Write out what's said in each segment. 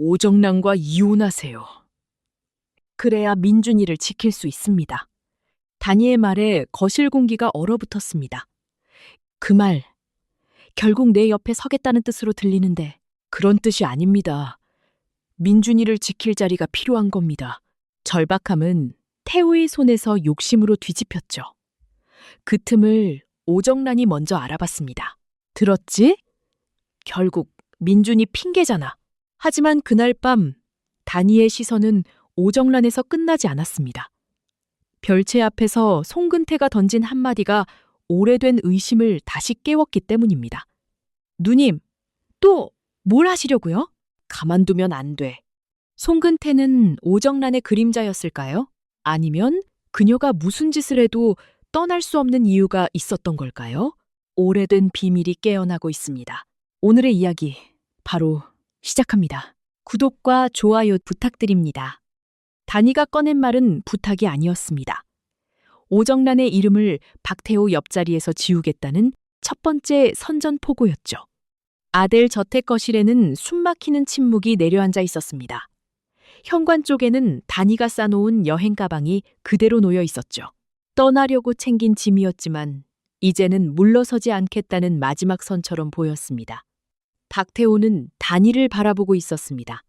오정란과 이혼하세요. 그래야 민준이를 지킬 수 있습니다. 다니의 말에 거실 공기가 얼어붙었습니다. 그 말, 결국 내 옆에 서겠다는 뜻으로 들리는데 그런 뜻이 아닙니다. 민준이를 지킬 자리가 필요한 겁니다. 절박함은 태우의 손에서 욕심으로 뒤집혔죠. 그 틈을 오정란이 먼저 알아봤습니다. 들었지? 결국 민준이 핑계잖아. 하지만 그날 밤 다니의 시선은 오정란에서 끝나지 않았습니다. 별채 앞에서 송근태가 던진 한마디가 오래된 의심을 다시 깨웠기 때문입니다. 누님, 또 뭘 하시려고요? 가만두면 안 돼. 송근태는 오정란의 그림자였을까요? 아니면 그녀가 무슨 짓을 해도 떠날 수 없는 이유가 있었던 걸까요? 오래된 비밀이 깨어나고 있습니다. 오늘의 이야기 바로 시작합니다. 구독과 좋아요 부탁드립니다. 다니가 꺼낸 말은 부탁이 아니었습니다. 오정란의 이름을 박태호 옆자리에서 지우겠다는 첫 번째 선전포고였죠. 아델 저택 거실에는 숨막히는 침묵이 내려앉아 있었습니다. 현관 쪽에는 다니가 싸놓은 여행 가방이 그대로 놓여 있었죠. 떠나려고 챙긴 짐이었지만 이제는 물러서지 않겠다는 마지막 선처럼 보였습니다. 박태호는 다니를 바라보고 있었습니다.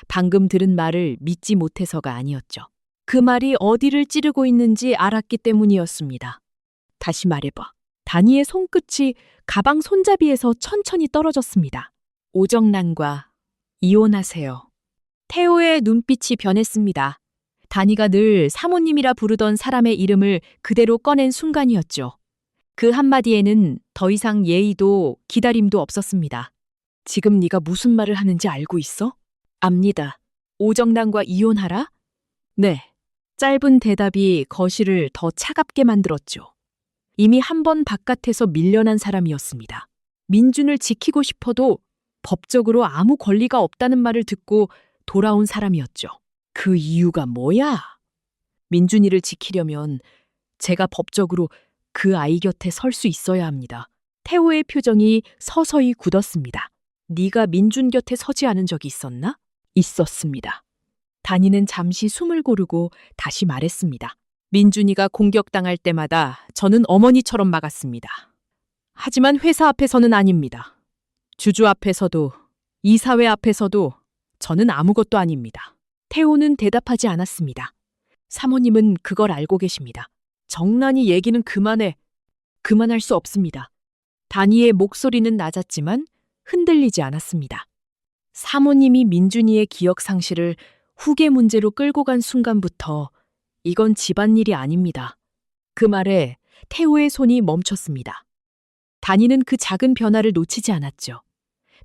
방금 들은 말을 믿지 못해서가 아니었죠. 그 말이 어디를 찌르고 있는지 알았기 때문이었습니다. 다시 말해봐. 다니의 손끝이 가방 손잡이에서 천천히 떨어졌습니다. 오정란과 이혼하세요. 태호의 눈빛이 변했습니다. 다니가 늘 사모님이라 부르던 사람의 이름을 그대로 꺼낸 순간이었죠. 그 한마디에는 더 이상 예의도 기다림도 없었습니다. 지금 네가 무슨 말을 하는지 알고 있어? 압니다. 오정란과 이혼하라? 네. 짧은 대답이 거실을 더 차갑게 만들었죠. 이미 한 번 바깥에서 밀려난 사람이었습니다. 민준을 지키고 싶어도 법적으로 아무 권리가 없다는 말을 듣고 돌아온 사람이었죠. 그 이유가 뭐야? 민준이를 지키려면 제가 법적으로 그 아이 곁에 설 수 있어야 합니다. 태호의 표정이 서서히 굳었습니다. 네가 민준 곁에 서지 않은 적이 있었나? 있었습니다. 다니는 잠시 숨을 고르고 다시 말했습니다. 민준이가 공격당할 때마다 저는 어머니처럼 막았습니다. 하지만 회사 앞에서는 아닙니다. 주주 앞에서도 이사회 앞에서도 저는 아무것도 아닙니다. 태호는 대답하지 않았습니다. 사모님은 그걸 알고 계십니다. 정란이 얘기는 그만해. 그만할 수 없습니다. 다니의 목소리는 낮았지만 흔들리지 않았습니다. 사모님이 민준이의 기억 상실을 후계 문제로 끌고 간 순간부터 이건 집안일이 아닙니다. 그 말에 태호의 손이 멈췄습니다. 다니는 그 작은 변화를 놓치지 않았죠.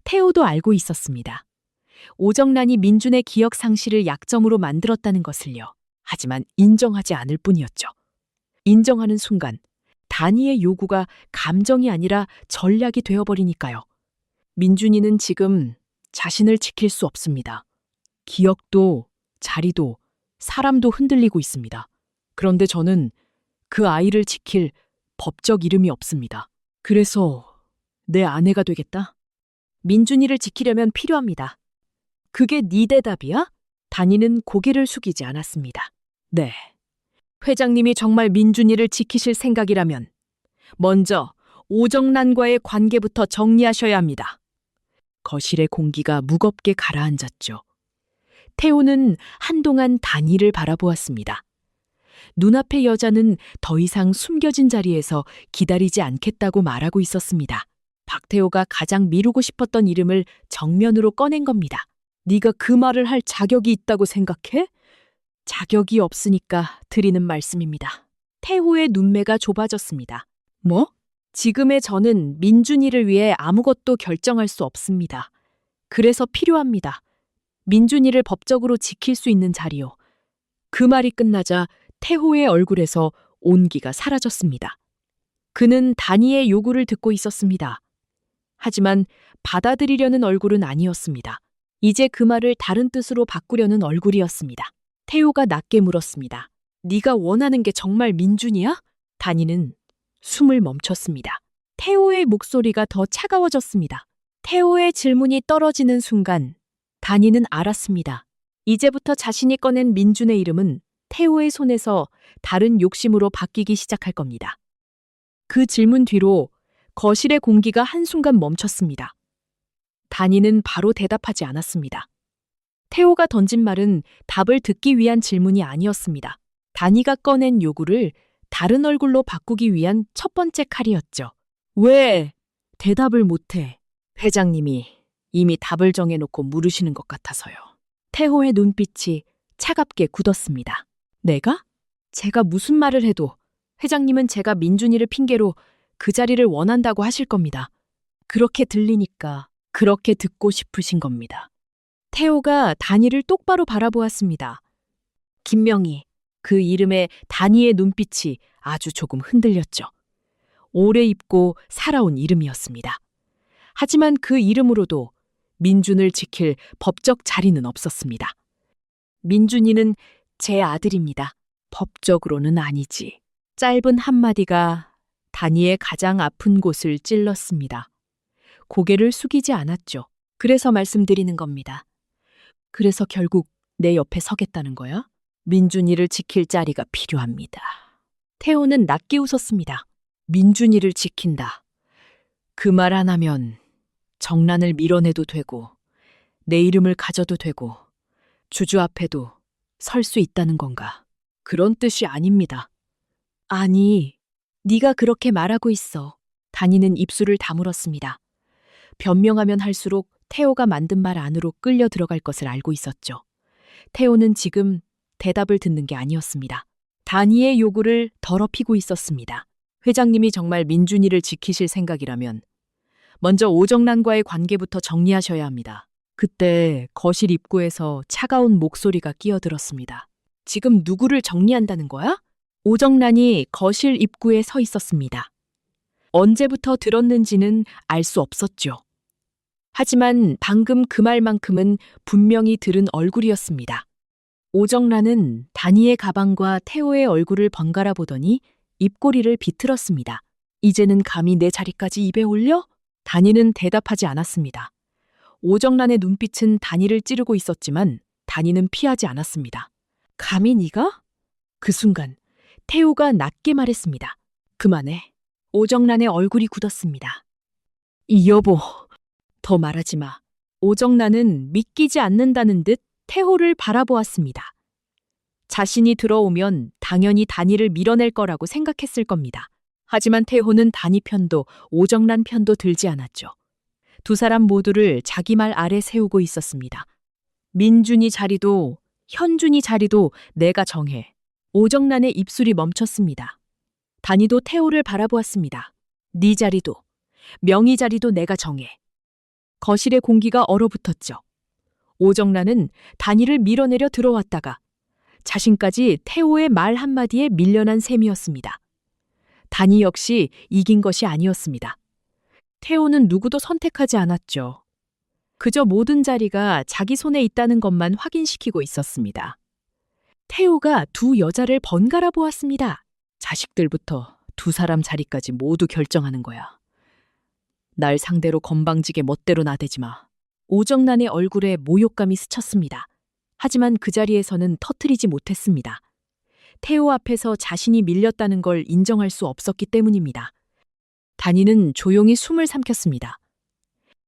태호도 알고 있었습니다. 오정란이 민준의 기억 상실을 약점으로 만들었다는 것을요. 하지만 인정하지 않을 뿐이었죠. 인정하는 순간 다니의 요구가 감정이 아니라 전략이 되어버리니까요. 민준이는 지금 자신을 지킬 수 없습니다. 기억도 자리도 사람도 흔들리고 있습니다. 그런데 저는 그 아이를 지킬 법적 이름이 없습니다. 그래서 내 아내가 되겠다? 민준이를 지키려면 필요합니다. 그게 네 대답이야? 다니는 고개를 숙이지 않았습니다. 네. 회장님이 정말 민준이를 지키실 생각이라면 먼저 오정란과의 관계부터 정리하셔야 합니다. 거실의 공기가 무겁게 가라앉았죠. 태호는 한동안 다니를 바라보았습니다. 눈앞의 여자는 더 이상 숨겨진 자리에서 기다리지 않겠다고 말하고 있었습니다. 박태호가 가장 미루고 싶었던 이름을 정면으로 꺼낸 겁니다. 네가 그 말을 할 자격이 있다고 생각해? 자격이 없으니까 드리는 말씀입니다. 태호의 눈매가 좁아졌습니다. 뭐? 지금의 저는 민준이를 위해 아무것도 결정할 수 없습니다. 그래서 필요합니다. 민준이를 법적으로 지킬 수 있는 자리요. 그 말이 끝나자 태호의 얼굴에서 온기가 사라졌습니다. 그는 다니의 요구를 듣고 있었습니다. 하지만 받아들이려는 얼굴은 아니었습니다. 이제 그 말을 다른 뜻으로 바꾸려는 얼굴이었습니다. 태호가 낮게 물었습니다. 네가 원하는 게 정말 민준이야? 다니는 숨을 멈췄습니다. 태호의 목소리가 더 차가워졌습니다. 태호의 질문이 떨어지는 순간 단이는 알았습니다. 이제부터 자신이 꺼낸 민준의 이름은 태호의 손에서 다른 욕심으로 바뀌기 시작할 겁니다. 그 질문 뒤로 거실의 공기가 한순간 멈췄습니다. 단이는 바로 대답하지 않았습니다. 태호가 던진 말은 답을 듣기 위한 질문이 아니었습니다. 단이가 꺼낸 요구를 다른 얼굴로 바꾸기 위한 첫 번째 칼이었죠. 왜 대답을 못해? 회장님이 이미 답을 정해놓고 물으시는 것 같아서요. 태호의 눈빛이 차갑게 굳었습니다. 내가? 제가 무슨 말을 해도 회장님은 제가 민준이를 핑계로 그 자리를 원한다고 하실 겁니다. 그렇게 들리니까 그렇게 듣고 싶으신 겁니다. 태호가 단이를 똑바로 바라보았습니다. 김명희, 그 이름에 단이의 눈빛이 아주 조금 흔들렸죠. 오래 입고 살아온 이름이었습니다. 하지만 그 이름으로도 민준을 지킬 법적 자리는 없었습니다. 민준이는 제 아들입니다. 법적으로는 아니지. 짧은 한마디가 단이의 가장 아픈 곳을 찔렀습니다. 고개를 숙이지 않았죠. 그래서 말씀드리는 겁니다. 그래서 결국 내 옆에 서겠다는 거야? 민준이를 지킬 자리가 필요합니다. 태호는 낮게 웃었습니다. 민준이를 지킨다. 그 말 안 하면 정란을 밀어내도 되고 내 이름을 가져도 되고 주주 앞에도 설 수 있다는 건가? 그런 뜻이 아닙니다. 아니, 네가 그렇게 말하고 있어. 단이는 입술을 다물었습니다. 변명하면 할수록 태호가 만든 말 안으로 끌려 들어갈 것을 알고 있었죠. 태호는 지금 대답을 듣는 게 아니었습니다. 단이의 요구를 더럽히고 있었습니다. 회장님이 정말 민준이를 지키실 생각이라면 먼저 오정란과의 관계부터 정리하셔야 합니다. 그때 거실 입구에서 차가운 목소리가 끼어들었습니다. 지금 누구를 정리한다는 거야? 오정란이 거실 입구에 서 있었습니다. 언제부터 들었는지는 알 수 없었죠. 하지만 방금 그 말만큼은 분명히 들은 얼굴이었습니다. 오정란은 단이의 가방과 태호의 얼굴을 번갈아 보더니 입꼬리를 비틀었습니다. 이제는 감히 내 자리까지 입에 올려? 단이는 대답하지 않았습니다. 오정란의 눈빛은 단이를 찌르고 있었지만 단이는 피하지 않았습니다. 감히 네가? 그 순간 태호가 낮게 말했습니다. 그만해. 오정란의 얼굴이 굳었습니다. 이 여보, 더 말하지 마. 오정란은 믿기지 않는다는 듯 태호를 바라보았습니다. 자신이 들어오면 당연히 단이를 밀어낼 거라고 생각했을 겁니다. 하지만 태호는 단이 편도 오정란 편도 들지 않았죠. 두 사람 모두를 자기 말 아래 세우고 있었습니다. 민준이 자리도 현준이 자리도 내가 정해. 오정란의 입술이 멈췄습니다. 단이도 태호를 바라보았습니다. 네 자리도 명희 자리도 내가 정해. 거실의 공기가 얼어붙었죠. 오정란은 단이를 밀어내려 들어왔다가 자신까지 태호의 말 한마디에 밀려난 셈이었습니다. 단이 역시 이긴 것이 아니었습니다. 태호는 누구도 선택하지 않았죠. 그저 모든 자리가 자기 손에 있다는 것만 확인시키고 있었습니다. 태호가 두 여자를 번갈아 보았습니다. 자식들부터 두 사람 자리까지 모두 결정하는 거야. 날 상대로 건방지게 멋대로 나대지 마. 오정란의 얼굴에 모욕감이 스쳤습니다. 하지만 그 자리에서는 터뜨리지 못했습니다. 태호 앞에서 자신이 밀렸다는 걸 인정할 수 없었기 때문입니다. 단이는 조용히 숨을 삼켰습니다.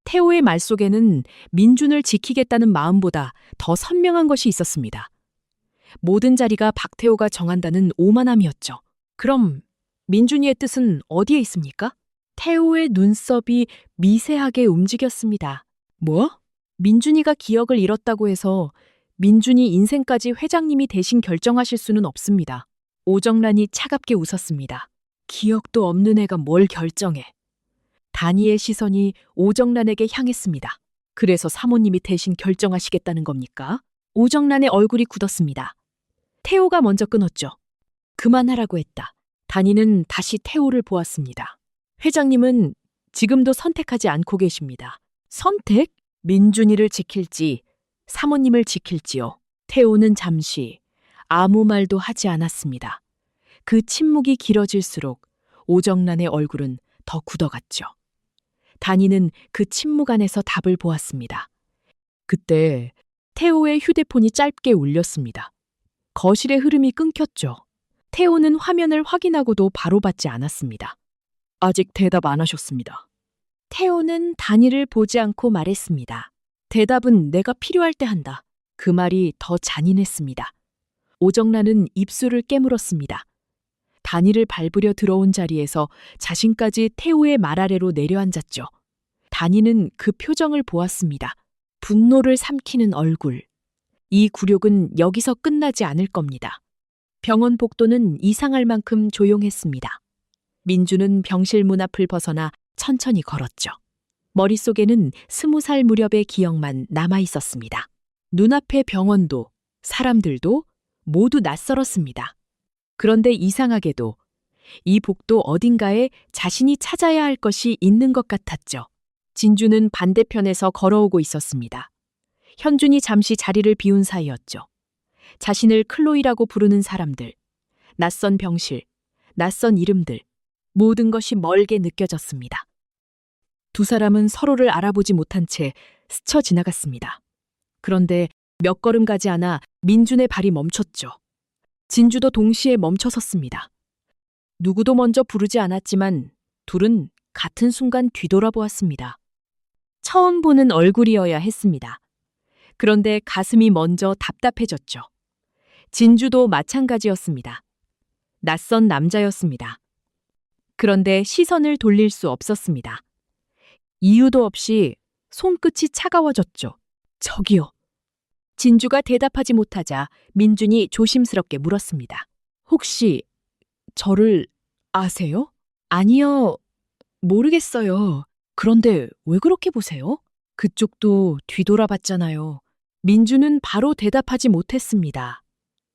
태호의 말 속에는 민준을 지키겠다는 마음보다 더 선명한 것이 있었습니다. 모든 자리가 박태호가 정한다는 오만함이었죠. 그럼 민준이의 뜻은 어디에 있습니까? 태호의 눈썹이 미세하게 움직였습니다. 뭐? 민준이가 기억을 잃었다고 해서 민준이 인생까지 회장님이 대신 결정하실 수는 없습니다. 오정란이 차갑게 웃었습니다. 기억도 없는 애가 뭘 결정해. 단이의 시선이 오정란에게 향했습니다. 그래서 사모님이 대신 결정하시겠다는 겁니까? 오정란의 얼굴이 굳었습니다. 태호가 먼저 끊었죠. 그만하라고 했다. 단이는 다시 태호를 보았습니다. 회장님은 지금도 선택하지 않고 계십니다. 선택? 민준이를 지킬지 사모님을 지킬지요. 태호는 잠시 아무 말도 하지 않았습니다. 그 침묵이 길어질수록 오정란의 얼굴은 더 굳어갔죠. 단이는 그 침묵 안에서 답을 보았습니다. 그때 태호의 휴대폰이 짧게 울렸습니다. 거실의 흐름이 끊겼죠. 태호는 화면을 확인하고도 바로 받지 않았습니다. 아직 대답 안 하셨습니다. 태호는 단이를 보지 않고 말했습니다. 대답은 내가 필요할 때 한다. 그 말이 더 잔인했습니다. 오정란은 입술을 깨물었습니다. 단이를 밟으려 들어온 자리에서 자신까지 태호의 말 아래로 내려앉았죠. 단이는 그 표정을 보았습니다. 분노를 삼키는 얼굴. 이 굴욕은 여기서 끝나지 않을 겁니다. 병원 복도는 이상할 만큼 조용했습니다. 민주는 병실 문 앞을 벗어나 천천히 걸었죠. 머릿속에는 20살 무렵의 기억만 남아 있었습니다. 눈앞의 병원도, 사람들도 모두 낯설었습니다. 그런데 이상하게도 이 복도 어딘가에 자신이 찾아야 할 것이 있는 것 같았죠. 진주는 반대편에서 걸어오고 있었습니다. 현준이 잠시 자리를 비운 사이였죠. 자신을 클로이라고 부르는 사람들, 낯선 병실, 낯선 이름들, 모든 것이 멀게 느껴졌습니다. 두 사람은 서로를 알아보지 못한 채 스쳐 지나갔습니다. 그런데 몇 걸음 가지 않아 민준의 발이 멈췄죠. 진주도 동시에 멈춰 섰습니다. 누구도 먼저 부르지 않았지만 둘은 같은 순간 뒤돌아보았습니다. 처음 보는 얼굴이어야 했습니다. 그런데 가슴이 먼저 답답해졌죠. 진주도 마찬가지였습니다. 낯선 남자였습니다. 그런데 시선을 돌릴 수 없었습니다. 이유도 없이 손끝이 차가워졌죠. 저기요. 진주가 대답하지 못하자 민준이 조심스럽게 물었습니다. 혹시 저를 아세요? 아니요. 모르겠어요. 그런데 왜 그렇게 보세요? 그쪽도 뒤돌아봤잖아요. 민주는 바로 대답하지 못했습니다.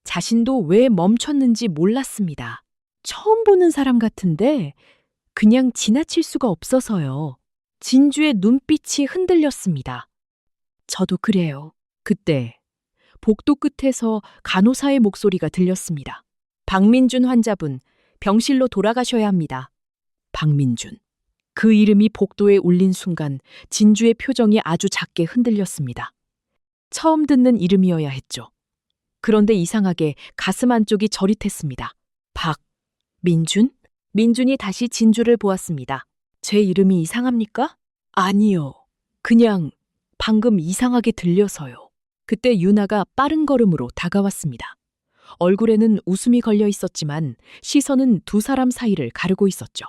자신도 왜 멈췄는지 몰랐습니다. 처음 보는 사람 같은데 그냥 지나칠 수가 없어서요. 진주의 눈빛이 흔들렸습니다. 저도 그래요. 그때 복도 끝에서 간호사의 목소리가 들렸습니다. 박민준 환자분, 병실로 돌아가셔야 합니다. 박민준. 그 이름이 복도에 울린 순간 진주의 표정이 아주 작게 흔들렸습니다. 처음 듣는 이름이어야 했죠. 그런데 이상하게 가슴 안쪽이 저릿했습니다. 박민준? 민준이 다시 진주를 보았습니다. 제 이름이 이상합니까? 아니요. 그냥 방금 이상하게 들려서요. 그때 유나가 빠른 걸음으로 다가왔습니다. 얼굴에는 웃음이 걸려 있었지만 시선은 두 사람 사이를 가르고 있었죠.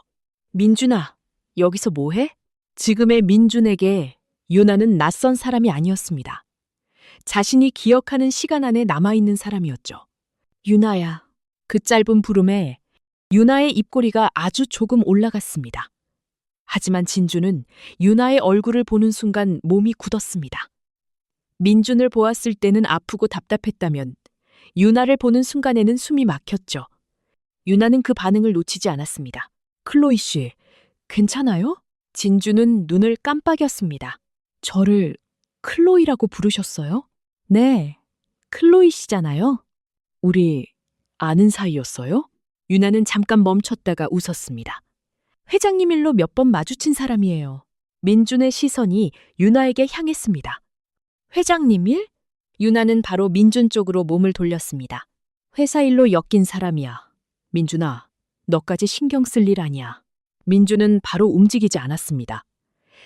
민준아, 여기서 뭐해? 지금의 민준에게 유나는 낯선 사람이 아니었습니다. 자신이 기억하는 시간 안에 남아있는 사람이었죠. 유나야. 그 짧은 부름에 유나의 입꼬리가 아주 조금 올라갔습니다. 하지만 진주는 유나의 얼굴을 보는 순간 몸이 굳었습니다. 민준을 보았을 때는 아프고 답답했다면 유나를 보는 순간에는 숨이 막혔죠. 유나는 그 반응을 놓치지 않았습니다. 클로이 씨, 괜찮아요? 진주는 눈을 깜빡였습니다. 저를 클로이라고 부르셨어요? 네, 클로이 씨잖아요. 우리 아는 사이였어요? 유나는 잠깐 멈췄다가 웃었습니다. 회장님 일로 몇 번 마주친 사람이에요. 민준의 시선이 유나에게 향했습니다. 회장님 일? 유나는 바로 민준 쪽으로 몸을 돌렸습니다. 회사 일로 엮인 사람이야. 민준아, 너까지 신경 쓸 일 아니야. 민준은 바로 움직이지 않았습니다.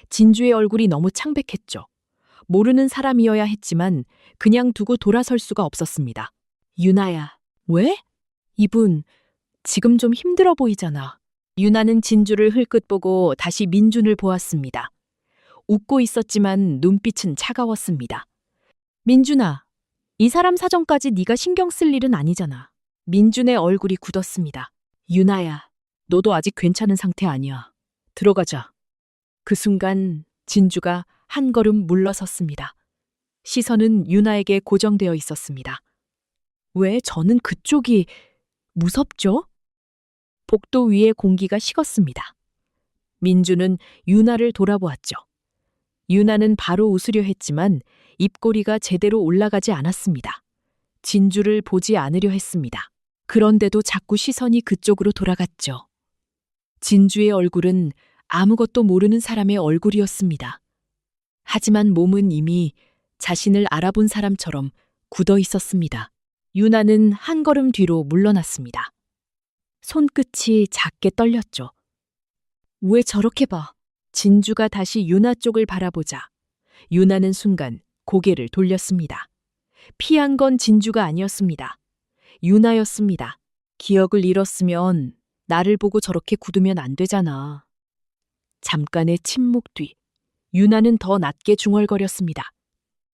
진주의 얼굴이 너무 창백했죠. 모르는 사람이어야 했지만 그냥 두고 돌아설 수가 없었습니다. 유나야, 왜? 이분 지금 좀 힘들어 보이잖아. 유나는 진주를 흘끗 보고 다시 민준을 보았습니다. 웃고 있었지만 눈빛은 차가웠습니다. 민준아, 이 사람 사정까지 네가 신경 쓸 일은 아니잖아. 민준의 얼굴이 굳었습니다. 유나야, 너도 아직 괜찮은 상태 아니야. 들어가자. 그 순간 진주가 한 걸음 물러섰습니다. 시선은 유나에게 고정되어 있었습니다. 왜 저는 그쪽이 무섭죠? 복도 위의 공기가 식었습니다. 민주는 유나를 돌아보았죠. 유나는 바로 웃으려 했지만 입꼬리가 제대로 올라가지 않았습니다. 진주를 보지 않으려 했습니다. 그런데도 자꾸 시선이 그쪽으로 돌아갔죠. 진주의 얼굴은 아무것도 모르는 사람의 얼굴이었습니다. 하지만 몸은 이미 자신을 알아본 사람처럼 굳어 있었습니다. 유나는 한 걸음 뒤로 물러났습니다. 손끝이 작게 떨렸죠. 왜 저렇게 봐? 진주가 다시 유나 쪽을 바라보자 유나는 순간 고개를 돌렸습니다. 피한 건 진주가 아니었습니다. 유나였습니다. 기억을 잃었으면 나를 보고 저렇게 굳으면 안 되잖아. 잠깐의 침묵 뒤 유나는 더 낮게 중얼거렸습니다.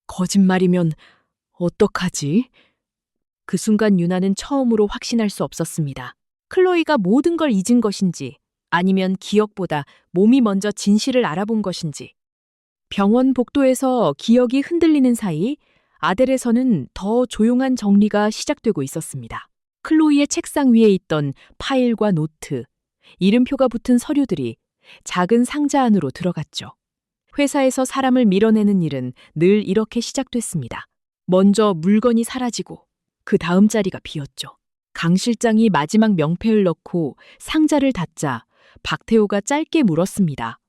거짓말이면 어떡하지? 그 순간 유나는 처음으로 확신할 수 없었습니다. 클로이가 모든 걸 잊은 것인지 아니면 기억보다 몸이 먼저 진실을 알아본 것인지. 병원 복도에서 기억이 흔들리는 사이 아델에서는 더 조용한 정리가 시작되고 있었습니다. 클로이의 책상 위에 있던 파일과 노트, 이름표가 붙은 서류들이 작은 상자 안으로 들어갔죠. 회사에서 사람을 밀어내는 일은 늘 이렇게 시작됐습니다. 먼저 물건이 사라지고 그 다음 자리가 비었죠. 강 실장이 마지막 명패를 넣고 상자를 닫자 박태호가 짧게 물었습니다.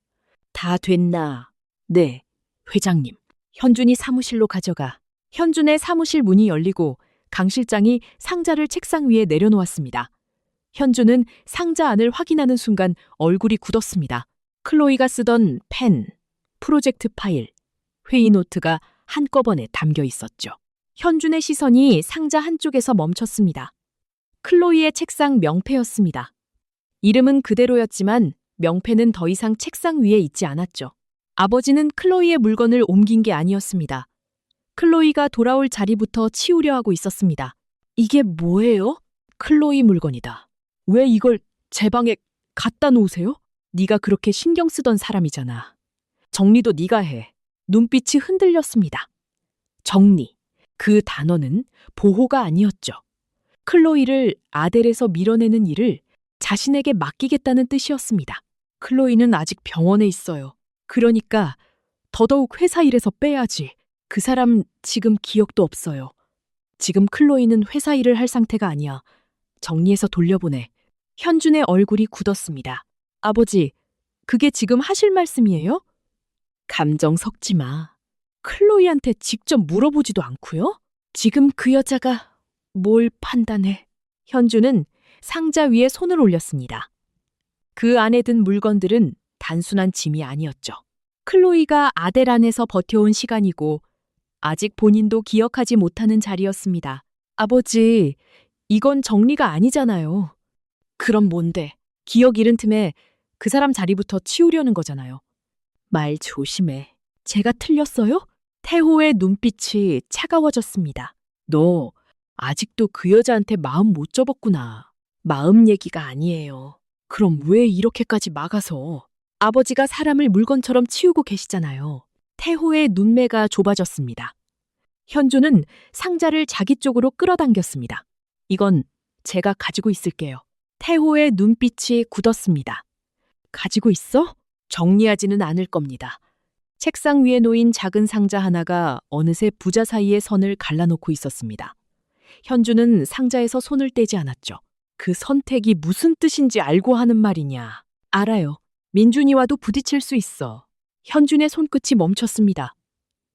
다 됐나? 네, 회장님. 현준이 사무실로 가져가. 현준의 사무실 문이 열리고 강 실장이 상자를 책상 위에 내려놓았습니다. 현준은 상자 안을 확인하는 순간 얼굴이 굳었습니다. 클로이가 쓰던 펜, 프로젝트 파일, 회의 노트가 한꺼번에 담겨 있었죠. 현준의 시선이 상자 한쪽에서 멈췄습니다. 클로이의 책상 명패였습니다. 이름은 그대로였지만 명패는 더 이상 책상 위에 있지 않았죠. 아버지는 클로이의 물건을 옮긴 게 아니었습니다. 클로이가 돌아올 자리부터 치우려 하고 있었습니다. 이게 뭐예요? 클로이 물건이다. 왜 이걸 제 방에 갖다 놓으세요? 네가 그렇게 신경 쓰던 사람이잖아. 정리도 네가 해. 눈빛이 흔들렸습니다. 정리. 그 단어는 보호가 아니었죠. 클로이를 아델에서 밀어내는 일을 자신에게 맡기겠다는 뜻이었습니다. 클로이는 아직 병원에 있어요. 그러니까 더더욱 회사 일에서 빼야지. 그 사람 지금 기억도 없어요. 지금 클로이는 회사 일을 할 상태가 아니야. 정리해서 돌려보내. 현준의 얼굴이 굳었습니다. 아버지, 그게 지금 하실 말씀이에요? 감정 섞지 마. 클로이한테 직접 물어보지도 않고요? 지금 그 여자가 뭘 판단해? 현준은 상자 위에 손을 올렸습니다. 그 안에 든 물건들은 단순한 짐이 아니었죠. 클로이가 아델 안에서 버텨온 시간이고 아직 본인도 기억하지 못하는 자리였습니다. 아버지, 이건 정리가 아니잖아요. 그럼 뭔데? 기억 잃은 틈에 그 사람 자리부터 치우려는 거잖아요. 말 조심해. 제가 틀렸어요? 태호의 눈빛이 차가워졌습니다. 너 아직도 그 여자한테 마음 못 접었구나. 마음 얘기가 아니에요. 그럼 왜 이렇게까지 막아서? 아버지가 사람을 물건처럼 치우고 계시잖아요. 태호의 눈매가 좁아졌습니다. 현주는 상자를 자기 쪽으로 끌어당겼습니다. 이건 제가 가지고 있을게요. 태호의 눈빛이 굳었습니다. 가지고 있어? 정리하지는 않을 겁니다. 책상 위에 놓인 작은 상자 하나가 어느새 부자 사이의 선을 갈라놓고 있었습니다. 현주는 상자에서 손을 떼지 않았죠. 그 선택이 무슨 뜻인지 알고 하는 말이냐. 알아요. 민준이와도 부딪힐 수 있어. 현준의 손끝이 멈췄습니다.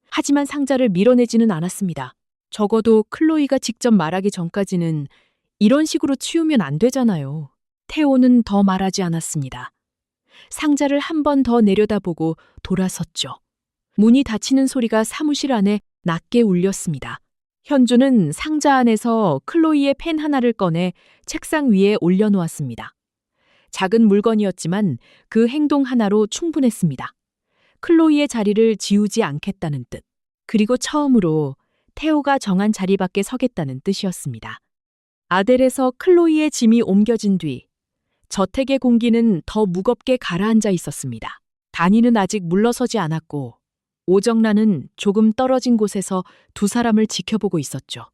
하지만 상자를 밀어내지는 않았습니다. 적어도 클로이가 직접 말하기 전까지는 이런 식으로 치우면 안 되잖아요. 태호는 더 말하지 않았습니다. 상자를 한 번 더 내려다보고 돌아섰죠. 문이 닫히는 소리가 사무실 안에 낮게 울렸습니다. 현주는 상자 안에서 클로이의 펜 하나를 꺼내 책상 위에 올려놓았습니다. 작은 물건이었지만 그 행동 하나로 충분했습니다. 클로이의 자리를 지우지 않겠다는 뜻, 그리고 처음으로 태호가 정한 자리 밖에 서겠다는 뜻이었습니다. 아델에서 클로이의 짐이 옮겨진 뒤 저택의 공기는 더 무겁게 가라앉아 있었습니다. 단이는 아직 물러서지 않았고 오정란은 조금 떨어진 곳에서 두 사람을 지켜보고 있었죠.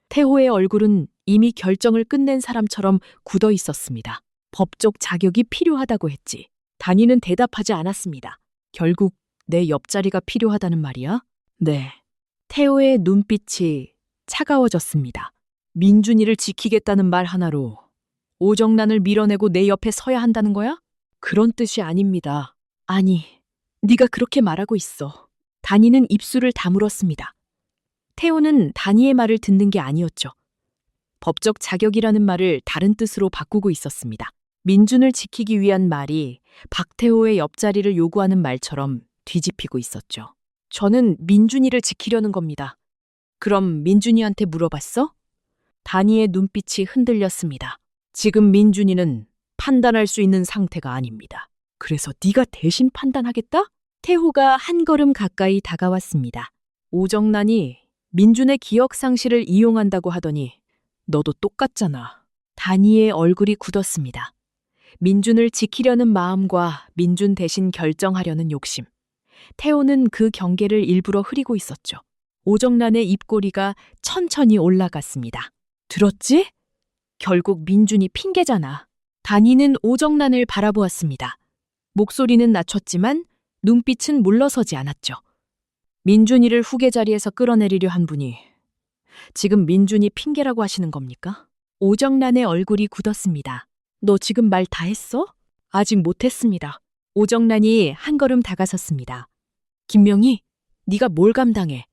태호의 얼굴은 이미 결정을 끝낸 사람처럼 굳어 있었습니다. 법적 자격이 필요하다고 했지. 단이는 대답하지 않았습니다. 결국 내 옆자리가 필요하다는 말이야? 네. 태호의 눈빛이 차가워졌습니다. 민준이를 지키겠다는 말 하나로 오정란을 밀어내고 내 옆에 서야 한다는 거야? 그런 뜻이 아닙니다. 아니, 네가 그렇게 말하고 있어. 단이는 입술을 다물었습니다. 태호는 단이의 말을 듣는 게 아니었죠. 법적 자격이라는 말을 다른 뜻으로 바꾸고 있었습니다. 민준을 지키기 위한 말이 박태호의 옆자리를 요구하는 말처럼 뒤집히고 있었죠. 저는 민준이를 지키려는 겁니다. 그럼 민준이한테 물어봤어? 단이의 눈빛이 흔들렸습니다. 지금 민준이는 판단할 수 있는 상태가 아닙니다. 그래서 네가 대신 판단하겠다? 태호가 한 걸음 가까이 다가왔습니다. 오정란이 민준의 기억 상실을 이용한다고 하더니 너도 똑같잖아. 단이의 얼굴이 굳었습니다. 민준을 지키려는 마음과 민준 대신 결정하려는 욕심. 태호는 그 경계를 일부러 흐리고 있었죠. 오정란의 입꼬리가 천천히 올라갔습니다. 들었지? 결국 민준이 핑계잖아. 단이는 오정란을 바라보았습니다. 목소리는 낮췄지만 눈빛은 물러서지 않았죠. 민준이를 후계 자리에서 끌어내리려 한 분이 지금 민준이 핑계라고 하시는 겁니까? 오정란의 얼굴이 굳었습니다. 너 지금 말 다 했어? 아직 못했습니다. 오정란이 한 걸음 다가섰습니다. 김명희, 네가 뭘 감당해?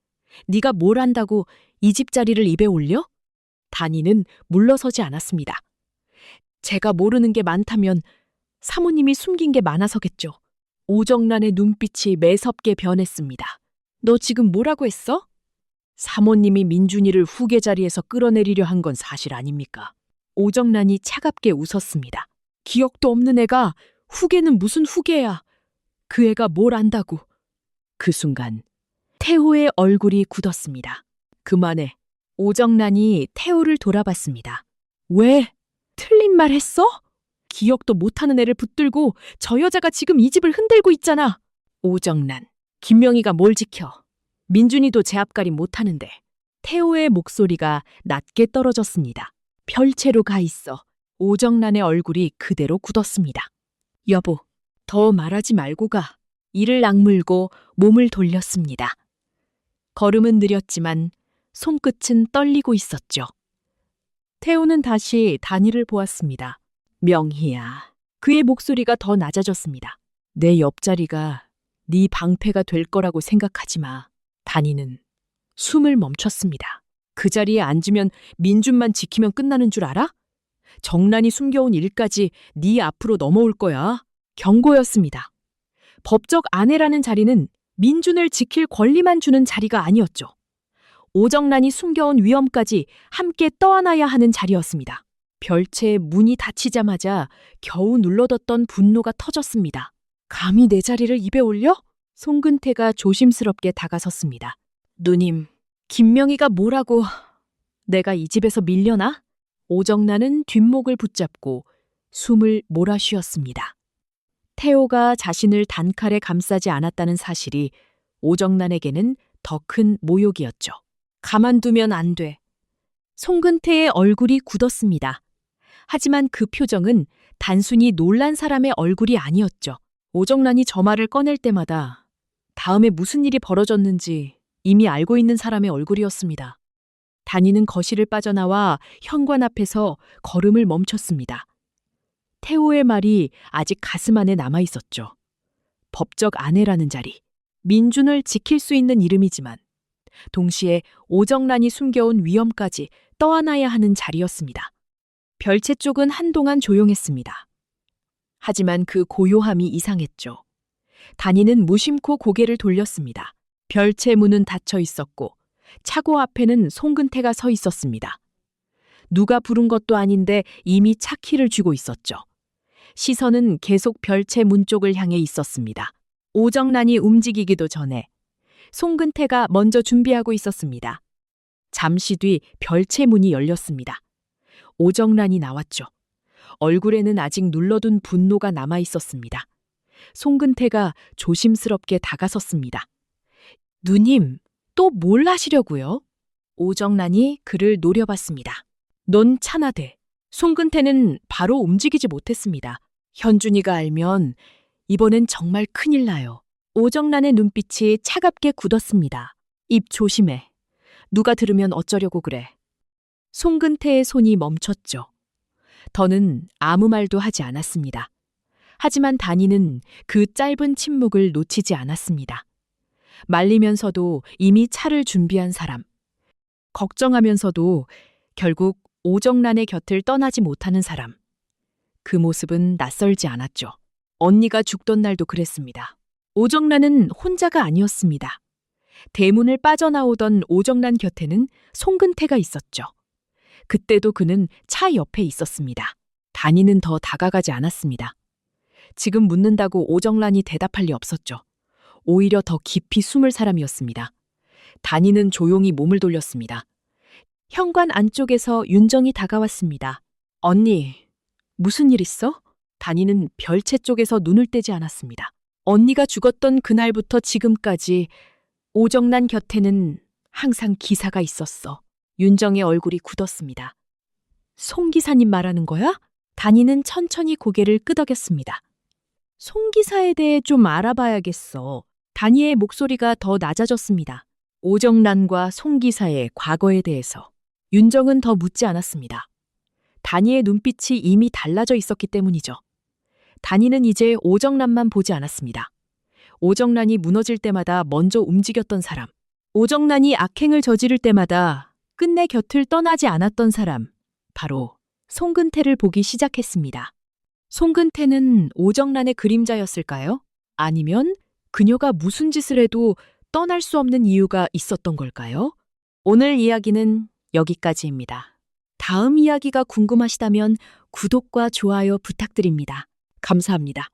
네가 뭘 안다고 이 집 자리를 입에 올려? 단이는 물러서지 않았습니다. 제가 모르는 게 많다면 사모님이 숨긴 게 많아서겠죠. 오정란의 눈빛이 매섭게 변했습니다. 너 지금 뭐라고 했어? 사모님이 민준이를 후계 자리에서 끌어내리려 한 건 사실 아닙니까? 오정란이 차갑게 웃었습니다. 기억도 없는 애가 후계는 무슨 후계야. 그 애가 뭘 안다고. 그 순간 태호의 얼굴이 굳었습니다. 그만해. 오정란이 태호를 돌아봤습니다. 왜? 틀린 말 했어? 기억도 못하는 애를 붙들고 저 여자가 지금 이 집을 흔들고 있잖아. 오정란, 김명희가 뭘 지켜? 민준이도 제 앞가림 못하는데. 태호의 목소리가 낮게 떨어졌습니다. 별채로 가 있어. 오정란의 얼굴이 그대로 굳었습니다. 여보, 더 말하지 말고 가. 이를 악물고 몸을 돌렸습니다. 걸음은 느렸지만 손끝은 떨리고 있었죠. 태호는 다시 단이를 보았습니다. 명희야. 그의 목소리가 더 낮아졌습니다. 내 옆자리가 네 방패가 될 거라고 생각하지 마. 단이는 숨을 멈췄습니다. 그 자리에 앉으면 민준만 지키면 끝나는 줄 알아? 정란이 숨겨온 일까지 네 앞으로 넘어올 거야. 경고였습니다. 법적 아내라는 자리는 민준을 지킬 권리만 주는 자리가 아니었죠. 오정란이 숨겨온 위험까지 함께 떠안아야 하는 자리였습니다. 별채의 문이 닫히자마자 겨우 눌러뒀던 분노가 터졌습니다. 감히 내 자리를 입에 올려? 송근태가 조심스럽게 다가섰습니다. 누님, 김명희가 뭐라고 내가 이 집에서 밀려나? 오정란은 뒷목을 붙잡고 숨을 몰아쉬었습니다. 태호가 자신을 단칼에 감싸지 않았다는 사실이 오정란에게는 더 큰 모욕이었죠. 가만두면 안 돼. 송근태의 얼굴이 굳었습니다. 하지만 그 표정은 단순히 놀란 사람의 얼굴이 아니었죠. 오정란이 저 말을 꺼낼 때마다 다음에 무슨 일이 벌어졌는지 이미 알고 있는 사람의 얼굴이었습니다. 단이는 거실을 빠져나와 현관 앞에서 걸음을 멈췄습니다. 태호의 말이 아직 가슴 안에 남아 있었죠. 법적 아내라는 자리, 민준을 지킬 수 있는 이름이지만 동시에 오정란이 숨겨온 위험까지 떠안아야 하는 자리였습니다. 별채 쪽은 한동안 조용했습니다. 하지만 그 고요함이 이상했죠. 단이는 무심코 고개를 돌렸습니다. 별채 문은 닫혀 있었고 차고 앞에는 송근태가 서 있었습니다. 누가 부른 것도 아닌데 이미 차 키를 쥐고 있었죠. 시선은 계속 별채 문 쪽을 향해 있었습니다. 오정란이 움직이기도 전에 송근태가 먼저 준비하고 있었습니다. 잠시 뒤 별채 문이 열렸습니다. 오정란이 나왔죠. 얼굴에는 아직 눌러둔 분노가 남아 있었습니다. 송근태가 조심스럽게 다가섰습니다. 누님, 또 뭘 하시려고요? 오정란이 그를 노려봤습니다. 넌 차나대. 송근태는 바로 움직이지 못했습니다. 현준이가 알면 이번엔 정말 큰일 나요. 오정란의 눈빛이 차갑게 굳었습니다. 입 조심해. 누가 들으면 어쩌려고 그래. 송근태의 손이 멈췄죠. 더는 아무 말도 하지 않았습니다. 하지만 단이는 그 짧은 침묵을 놓치지 않았습니다. 말리면서도 이미 차를 준비한 사람. 걱정하면서도 결국 오정란의 곁을 떠나지 못하는 사람. 그 모습은 낯설지 않았죠. 언니가 죽던 날도 그랬습니다. 오정란은 혼자가 아니었습니다. 대문을 빠져나오던 오정란 곁에는 송근태가 있었죠. 그때도 그는 차 옆에 있었습니다. 단이는 더 다가가지 않았습니다. 지금 묻는다고 오정란이 대답할 리 없었죠. 오히려 더 깊이 숨을 사람이었습니다. 단이는 조용히 몸을 돌렸습니다. 현관 안쪽에서 윤정이 다가왔습니다. 언니, 무슨 일 있어? 단이는 별채 쪽에서 눈을 떼지 않았습니다. 언니가 죽었던 그날부터 지금까지 오정란 곁에는 항상 기사가 있었어. 윤정의 얼굴이 굳었습니다. 송 기사님 말하는 거야? 단이는 천천히 고개를 끄덕였습니다. 송 기사에 대해 좀 알아봐야겠어. 단이의 목소리가 더 낮아졌습니다. 오정란과 송 기사의 과거에 대해서. 윤정은 더 묻지 않았습니다. 단이의 눈빛이 이미 달라져 있었기 때문이죠. 단이는 이제 오정란만 보지 않았습니다. 오정란이 무너질 때마다 먼저 움직였던 사람. 오정란이 악행을 저지를 때마다 끝내 곁을 떠나지 않았던 사람. 바로 송근태를 보기 시작했습니다. 송근태는 오정란의 그림자였을까요? 아니면 그녀가 무슨 짓을 해도 떠날 수 없는 이유가 있었던 걸까요? 오늘 이야기는 여기까지입니다. 다음 이야기가 궁금하시다면 구독과 좋아요 부탁드립니다. 감사합니다.